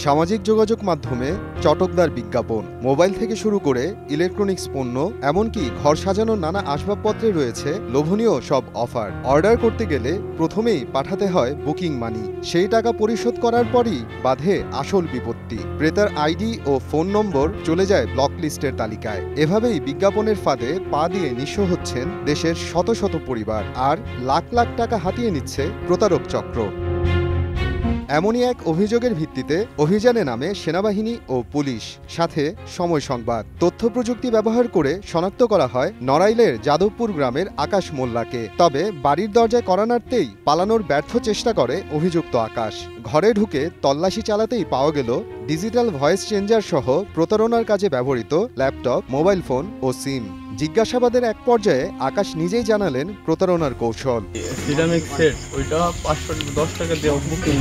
সামাজিক যোগাযোগ মাধ্যমে চটকদার বিজ্ঞাপন, মোবাইল থেকে শুরু করে ইলেকট্রনিক্স পণ্য, এমনকি ঘর সাজানোর নানা আসবাবপত্রে রয়েছে লোভনীয় সব অফার। অর্ডার করতে গেলে প্রথমেই পাঠাতে হয় বুকিং মানি, সেই টাকা পরিশোধ করার পরই বাধে আসল বিপত্তি। ক্রেতার আইডি ও ফোন নম্বর চলে যায় ব্লক লিস্টের তালিকায়। এভাবেই বিজ্ঞাপনের ফাঁদে পা দিয়ে নিঃস্ব হচ্ছেন দেশের শত শত পরিবার, আর লাখ লাখ টাকা হাতিয়ে নিচ্ছে প্রতারক চক্র। এমনই এক অভিযোগের ভিত্তিতে অভিযানে নামে সেনাবাহিনী ও পুলিশ, সাথে সময় সংবাদ। তথ্য প্রযুক্তি ব্যবহার করে শনাক্ত করা হয় নড়াইলের যাদবপুর গ্রামের আকাশ মোল্লাকে। তবে বাড়ির দরজায় কড়া নাড়তেই পালানোর ব্যর্থ চেষ্টা করে অভিযুক্ত আকাশ। ঘরে ঢুকে তল্লাশি চালাতেই পাওয়া গেল ডিজিটাল ভয়েস চেঞ্জার সহ প্রতারণার কাজে ব্যবহৃত ল্যাপটপ, মোবাইল ফোন ও সিম। জিজ্ঞাসাবাদের এক পর্যায়ে আকাশ নিজেই জানালেন প্রতারণার কৌশল। সিরামিক সেট ওইটা 510 টাকা দিয়ে বুকিং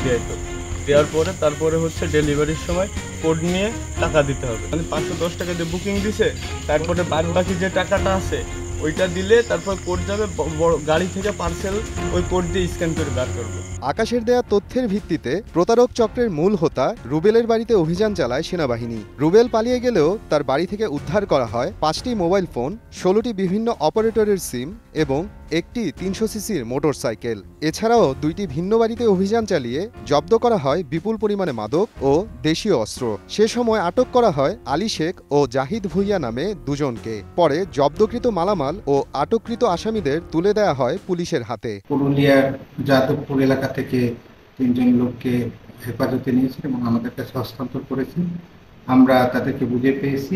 দেওয়ার পরে তারপরে হচ্ছে ডেলিভারির সময় কোড নিয়ে টাকা দিতে হবে। মানে 510 টাকা দিয়ে বুকিং দিছে, তারপরে বাকি যে টাকাটা আছে ওইটা দিলে তারপর কোড যাবে গাড়ি থেকে পার্সেল, ওই কোড দিয়ে স্ক্যান করে বার করবে। আকাশের দেয়া তথ্যের ভিত্তিতে প্রতারক চক্রের মূল হোতা রুবেলের বাড়িতে অভিযান চালায় সেনাবাহিনী। রুবেল পালিয়ে গেলেও তার বাড়ি থেকে উদ্ধার করা হয় 5টি মোবাইল ফোন, 16টি বিভিন্ন অপারেটরের সিম এবং একটি 300 সিসির মোটরসাইকেল। এছাড়াও 2টি ভিন্ন বাড়িতে অভিযান চালিয়ে জব্দ করা হয় বিপুল পরিমাণে মাদক ও দেশীয় অস্ত্র। সে সময় আটক করা হয় আলী শেখ ও জাহিদ ভুইয়া নামে দুজনকে। পরে জব্দকৃত মালামাল ও আটককৃত আসামিদের তুলে দেয়া হয় পুলিশের হাতে। পুরুলিয়ার যাদবপুর এলাকা থেকে 3 জন লোককে হেফাজতে নিয়েছেন এবং আমাদের কাছে হস্তান্তর করেছেন। আমরা তাদেরকে বুঝে পেয়েছি।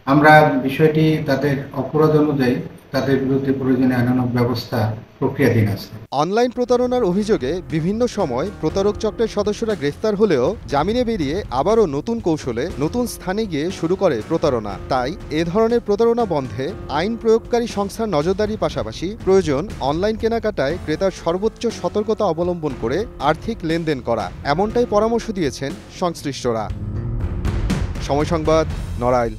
আমরা বিষয়টি তাদের অপরাধ অনুযায়ী তাদের বিরুদ্ধে প্রয়োজনে আইনানুগ ব্যবস্থা প্রক্রিয়াধীন আছে। অনলাইন প্রতারণার অভিযোগে বিভিন্ন সময় প্রতারক চক্রের সদস্যরা গ্রেফতার হলেও জামিনে বেরিয়ে আবারও নতুন কৌশলে নতুন স্থানে গিয়ে শুরু করে প্রতারণা। তাই এ ধরনের প্রতারণা বন্ধে আইন প্রয়োগকারী সংস্থার নজরদারির পাশাপাশি প্রয়োজন অনলাইন কেনাকাটায় ক্রেতার সর্বোচ্চ সতর্কতা অবলম্বন করে আর্থিক লেনদেন করা, এমনটাই পরামর্শ দিয়েছেন সংশ্লিষ্টরা। সময় সংবাদ, নড়াইল।